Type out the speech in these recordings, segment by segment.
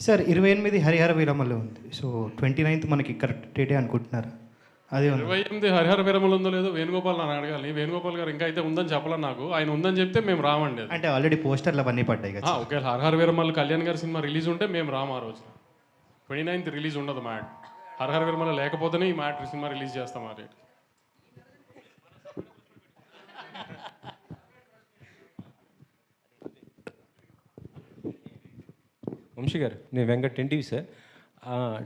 Sir 28 Harihara వీరమలో ఉంది. So 29th మనకి correct డేటే అనుకుంటున్నారా? అదే ఉంది. 28 హరిహర వీరమలు ఉందో లేదో వేణుగోపాల్ నన్ను అడగాలి. వేణుగోపాల్ గారు ఇంకా అయితే ఉందని చెప్పాల నాకు. ఆయన ఉందని చెప్తే మేము రామండి అది. అంటే ఆల్రెడీ పోస్టర్లు అవన్నీ పడ్డాయి కదా. ఒకవేళ హరిహర వీరమలు కళ్యాణ్ గారి సినిమా రిలీజ్ ఉంటే మేము రాము ఆ రోజు. 29th రిలీజ్ ఉండదు మ్యాట్. హరిహర వీరమల లేకపోతేనే ఈ మ్యాట్ సినిమా రిలీజ్ చేస్తాం ఆ రేట్. వంశీ గారు, నేను వెంకట్ ఎన్టీవీ సార్.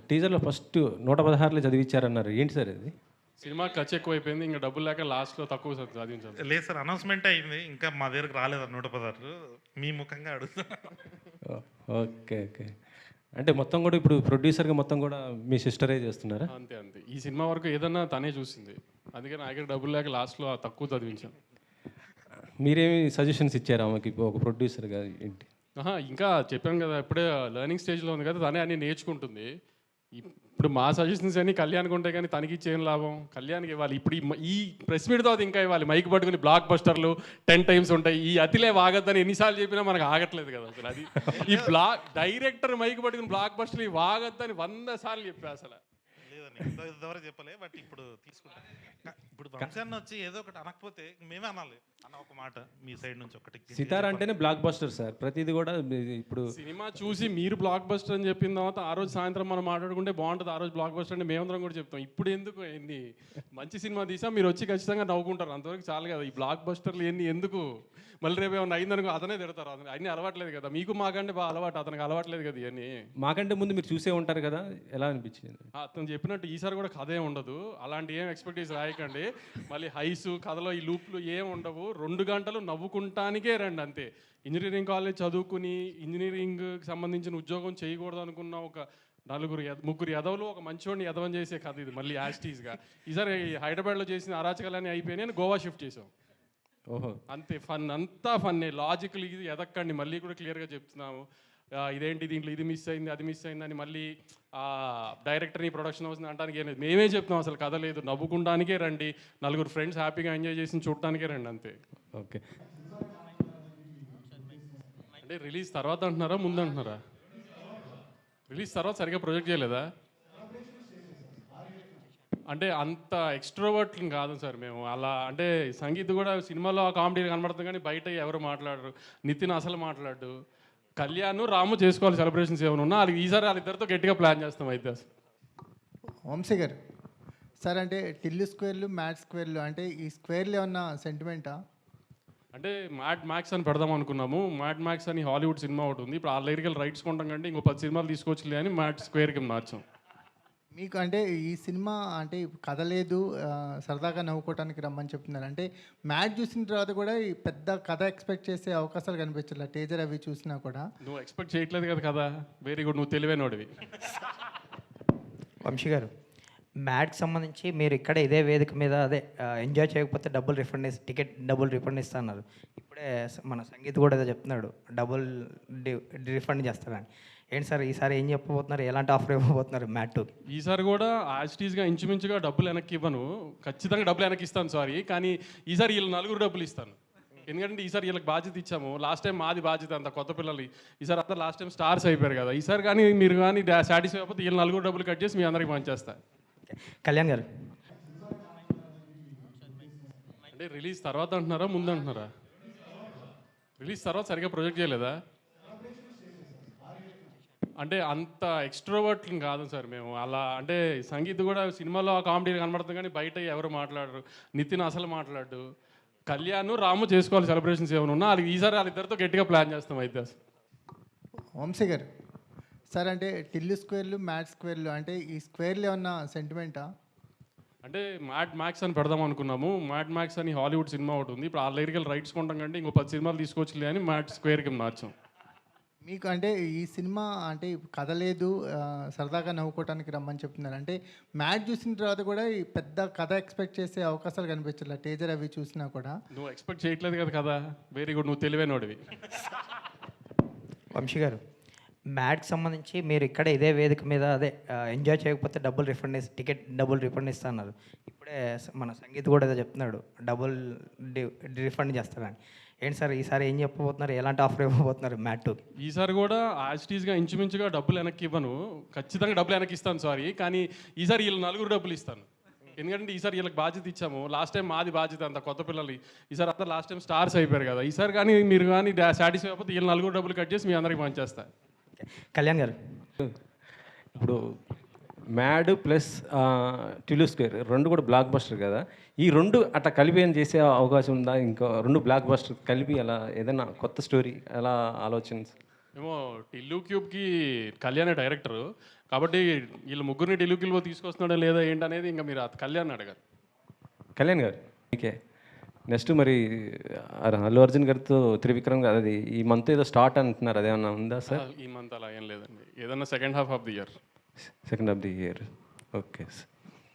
టీజర్లో ఫస్ట్ 116లో చదివించారన్నారు, ఏంటి సార్ అది? సినిమా ఖర్చు ఎక్కువైపోయింది, ఇంకా డబ్బులు లేక లాస్ట్లో తక్కువ చదివించాలి. లేదు సార్, అనౌన్స్మెంట్ అయింది, ఇంకా మా దగ్గరకు రాలేదు 116. మీ ముఖంగా అడుగుతా. Okay okay. అంటే మొత్తం కూడా ఇప్పుడు ప్రొడ్యూసర్గా మొత్తం కూడా మీ సిస్టరే చేస్తున్నారా? అంతే అంతే. ఈ సినిమా వరకు ఏదన్నా తనే చూసింది, అందుకని నా దగ్గర డబ్బులు లేక లాస్ట్లో తక్కువ చదివించాను. మీరేమి సజెషన్స్ ఇచ్చారు ఆమెకి ఒక ప్రొడ్యూసర్గా ఏంటి? ఇంకా చెప్పాను కదా, ఇప్పుడే లెర్నింగ్ స్టేజ్లో ఉంది కదా, తనే అన్ని నేర్చుకుంటుంది. ఇప్పుడు మా సజెషన్స్ అన్ని కళ్యాణ్కి ఉంటాయి, కానీ తనకి ఇచ్చేం లాభం? కళ్యాణ్కి ఇవ్వాలి. ఇప్పుడు ఈ ప్రెస్ మీట్ తర్వాత ఇంకా ఇవ్వాలి. మైక్ పట్టుకుని బ్లాక్ బస్టర్లు 10 times ఉంటాయి. ఈ అతిలే వాగద్దని ఎన్నిసార్లు చెప్పినా మనకు ఆగట్లేదు కదా అసలు. అది ఈ డైరెక్టర్ మైక్ పట్టుకుని బ్లాక్ బస్టర్లు వాగద్దని 100 సార్లు చెప్పా అసలు. లేదని ఇంతవరకు చెప్పలే, బట్ ఇప్పుడు తీసుకుంటా. ఇప్పుడు వంశాన్ని వచ్చి ఏదో ఒకటి అనకపోతే మేమే అనాలి అన్న ఒక మాట మీ సైడ్ నుంచి ఒకటి. సితార అంటేనే బ్లాక్ బస్టర్ సార్, ప్రతిది కూడా. ఇప్పుడు సినిమా చూసి మీరు బ్లాక్ బస్టర్ అని చెప్పిన తర్వాత ఆ రోజు సాయంత్రం మనం మాట్లాడుకుంటే బాగుంటుంది. ఆ రోజు బ్లాక్ బస్టర్ అంటే మేమందరం కూడా చెప్తాం. ఇప్పుడు ఎందుకు ఎన్ని మంచి సినిమా తీసా మీరు వచ్చి ఖచ్చితంగా నవ్వుకుంటారు, అంతవరకు చాలు కదా. ఈ బ్లాక్ బస్టర్లు ఎన్ని ఎందుకు? మళ్ళీ రేపు ఏమన్నా అయిందనుకో అతనే తిడతారు. అన్నీ అలవాట్లేదు కదా మీకు, మాకంటే బాగా అలవాటు, అతనికి అలవాట్లేదు కదా ఇవన్నీ. మాకంటే ముందు మీరు చూసే ఉంటారు కదా, ఎలా అనిపించింది? అతను చెప్పినట్టు ఈసారి కూడా కథ ఏమి ఉండదు, అలాంటి ఏం ఎక్స్పెక్టేషన్ రాయకండి. మళ్ళీ హైస్ కథలో ఈ లూప్లు ఏం ఉండవు. 2 గంటలు నవ్వుకుంటానికే రండి అంతే. ఇంజనీరింగ్ కాలేజ్ చదువుకుని ఇంజనీరింగ్కి సంబంధించిన ఉద్యోగం చేయకూడదు అనుకున్న ఒక 3 ఎదవలు ఒక మంచివాడిని ఎదవం చేసే కథ ఇది. మళ్ళీ యాస్టీస్గా ఈసారి హైదరాబాద్లో చేసిన అరాచకాలన్నీ అయిపోయినాయి అని గోవా షిఫ్ట్ చేసాం. ఓహో, అంతే. ఫన్ అంతా ఫన్నే. లాజికల్ ఇది ఎదక్కండి. మళ్ళీ కూడా క్లియర్గా చెప్తున్నాము. ఇదేంటి దీంట్లో ఇది మిస్ అయింది అది మిస్ అయిందని మళ్ళీ డైరెక్టర్ని ప్రొడక్షన్ హౌస్ని అంటానికి ఏం లేదు. మేమే చెప్తాం అసలు కథ లేదు, నవ్వుకుంటానికే రండి. 4 ఫ్రెండ్స్ హ్యాపీగా ఎంజాయ్ చేసి చూడటానికే రండి అంతే. ఓకే. అంటే రిలీజ్ తర్వాత అంటున్నారా ముందు అంటున్నారా? రిలీజ్ తర్వాత సరిగ్గా ప్రొజెక్ట్ చేయలేదా? అంటే అంత ఎక్స్ట్రోవర్ట్లు కాదు సార్ మేము. అలా అంటే సంగీత్ కూడా సినిమాలో కామెడీ కనబడుతుంది, కానీ బయట ఎవరు మాట్లాడరు. నితిన్ అసలు మాట్లాడు. కళ్యాణ్ రాము చేసుకోవాలి సెలబ్రేషన్స్ ఏమైనా ఉన్నా, అది ఈసారి వాళ్ళిద్దరితో గట్టిగా ప్లాన్ చేస్తాం అయితే. వంశీ గారు సార్, అంటే టిల్లు స్క్వేర్లు మ్యాట్ స్క్వేర్లు అంటే ఈ స్క్వేర్లు ఏమన్నా సెంటిమెంటా? అంటే మ్యాడ్ మ్యాక్స్ అని పెడదాం అనుకున్నాము. మ్యాడ్ మ్యాక్స్ అని హాలీవుడ్ సినిమా ఒకటి ఉంది, ఇప్పుడు ఆ లిరికల్ రైట్స్ కొంటాం కంటే ఇంకో 10 సినిమాలు తీసుకొచ్చి అని మ్యాట్ స్క్వేర్కి మార్చాం. మీకు అంటే ఈ సినిమా అంటే కథ లేదు, సరదాగా నవ్వుకోవటానికి రమ్మని చెప్తున్నారు. అంటే మ్యాట్ చూసిన తర్వాత కూడా ఈ పెద్ద కథ ఎక్స్పెక్ట్ చేసే అవకాశాలు కనిపించట్లేదు. టీజర్ అవి చూసినా కూడా. నువ్వు ఎక్స్పెక్ట్ చేయట్లేదు కదా కదా. వెరీ గుడ్, నువ్వు తెలివైనోడివి. వంశీ గారు, మ్యాట్కి సంబంధించి మీరు ఇక్కడ ఇదే వేదిక మీద అదే ఎంజాయ్ చేయకపోతే టికెట్ డబుల్ రిఫండ్ ఇస్తా అన్నారు. ఇప్పుడే మన సంగీత్ కూడా ఏదో చెప్తున్నాడు, డబుల్ రిఫండ్ చేస్తారని. ఏంటి సార్ ఈసారి ఏం చెప్పబోతున్నారు? ఎలాంటి ఆఫర్ ఇవ్వబోతున్నారు మ్యాట్ 2కి? ఈసారి కూడా యాస్టీస్గా ఇంచుమించుగా డబ్బులు వెనక్కి ఇవ్వను, ఖచ్చితంగా డబ్బులు వెనక్కి ఇస్తాను. సారీ, కానీ ఈసారి వీళ్ళు 4 డబ్బులు ఇస్తాను. ఎందుకంటే ఈసారి వీళ్ళకి బాధ్యత ఇచ్చాము. లాస్ట్ టైం మాది బాధ్యత అంత కొత్త పిల్లలు. ఈసారి అంతా లాస్ట్ టైం స్టార్స్ అయిపోయారు కదా. ఈసారి కానీ మీరు కానీ సాటిస్ఫై అయిపోతే వీళ్ళు 4 డబ్బులు కట్ చేసి మీ అందరికి పనిచేస్తాను. కళ్యాణ్ గారు, అంటే రిలీజ్ తర్వాత అంటున్నారా ముందు అంటున్నారా? రిలీజ్ తర్వాత సరిగ్గా ప్రొజెక్ట్ చేయలేదా? అంటే అంత ఎక్స్ట్రోవర్ట్లు కాదు సార్ మేము. అలా అంటే సంగీత్ కూడా సినిమాలో కామెడీ కనబడుతుంది, కానీ బయట ఎవరు మాట్లాడరు. నితిన్ అసలు మాట్లాడు. కళ్యాణ్ రాము చేసుకోవాలి సెలబ్రేషన్స్ ఏమైనా ఉన్నా, అది ఈసారి వాళ్ళిద్దరితో గట్టిగా ప్లాన్ చేస్తాం అయితే. వంశీ గారు సార్, అంటే టిల్లు స్క్వేర్లు మ్యాట్ స్క్వేర్లు అంటే ఈ స్క్వేర్లు ఏమన్నా సెంటిమెంటా? అంటే మ్యాడ్ మ్యాక్స్ అని పెడదాం అనుకున్నాము. మ్యాడ్ మ్యాక్స్ అని హాలీవుడ్ సినిమా ఒకటి ఉంది, ఇప్పుడు ఆ లిరికల్ రైట్స్ కొంటాం కంటే ఇంకో 10 సినిమాలు తీసుకొచ్చి అని మ్యాట్ స్క్వేర్కి మార్చాం. మీకు అంటే ఈ సినిమా అంటే కథ లేదు, సరదాగా నవ్వుకోవటానికి రమ్మని చెప్తున్నారు. అంటే మ్యాట్ చూసిన తర్వాత కూడా ఈ పెద్ద కథ ఎక్స్పెక్ట్ చేసే అవకాశాలు కనిపించట్లేదు. టీజర్ అవి చూసినా కూడా. నువ్వు ఎక్స్పెక్ట్ చేయట్లేదు కదా కదా. వెరీ గుడ్, నువ్వు తెలివైనోడివి. వంశీ గారు, మ్యాట్కి సంబంధించి మీరు ఇక్కడ ఇదే వేదిక మీద అదే ఎంజాయ్ చేయకపోతే టికెట్ డబుల్ రిఫండ్ ఇస్తా అన్నారు. ఇప్పుడే మన సంగీత్ కూడా ఏదో చెప్తున్నాడు, డబుల్ రిఫండ్ చేస్తారని. ఏంటి సార్ ఈసారి ఏం చెప్పబోతున్నారు, ఎలాంటి ఆఫర్ ఇవ్వబోతున్నారు మ్యాట్ 2కి? ఈసారి కూడా యాజ్టీస్గా ఇంచుమించుగా డబ్బులు వెనక్కి ఇవ్వను, ఖచ్చితంగా డబ్బులు వెనక్కి ఇస్తాను సారీ, కానీ ఈసారి వీళ్ళు 4 డబ్బులు ఇస్తాను. ఎందుకంటే ఈసారి వీళ్ళకి బాధ్యత ఇచ్చాము. లాస్ట్ టైం మాది బాధ్యత అంత కొత్త పిల్లలు, ఈసారి అంతా లాస్ట్ టైం స్టార్స్ అయిపోయారు కదా. ఈసారి కానీ మీరు కానీ సాటిస్ఫై అయిపోతే వీళ్ళు 4 డబ్బులు కట్ చేసి మీ అందరికి పనిచేస్తాను. కళ్యాణ్ గారు, ఇప్పుడు మ్యాడ్ ప్లస్ టిలు స్క్వేర్ 2 కూడా బ్లాక్ బస్టర్ కదా, ఈ 2 అట్లా కలిపి ఏం చేసే అవకాశం ఉందా? ఇంకా 2 బ్లాక్ బస్టర్ కలిపి అలా ఏదైనా కొత్త స్టోరీ ఎలా ఆలోచన? ఏమో టిల్లు క్యూబ్కి కళ్యాణ్ డైరెక్టరు కాబట్టి వీళ్ళు ముగ్గురిని టిల్లు క్యూబ్లో తీసుకొస్తున్నాడో లేదా ఏంటనేది ఇంకా మీరు కళ్యాణ్ అడగారు. కళ్యాణ్ గారు ఓకే, నెక్స్ట్ మరి అల్లు అర్జున్ గారితో త్రివిక్రమ్ గారు అది ఈ మంత్ ఏదో స్టార్ట్ అంటున్నారు, అదేమన్నా ఉందా సార్? ఈ మంత్ అలా ఏం లేదండి, ఏదన్నా second half of the year. Second of the year, okay sir.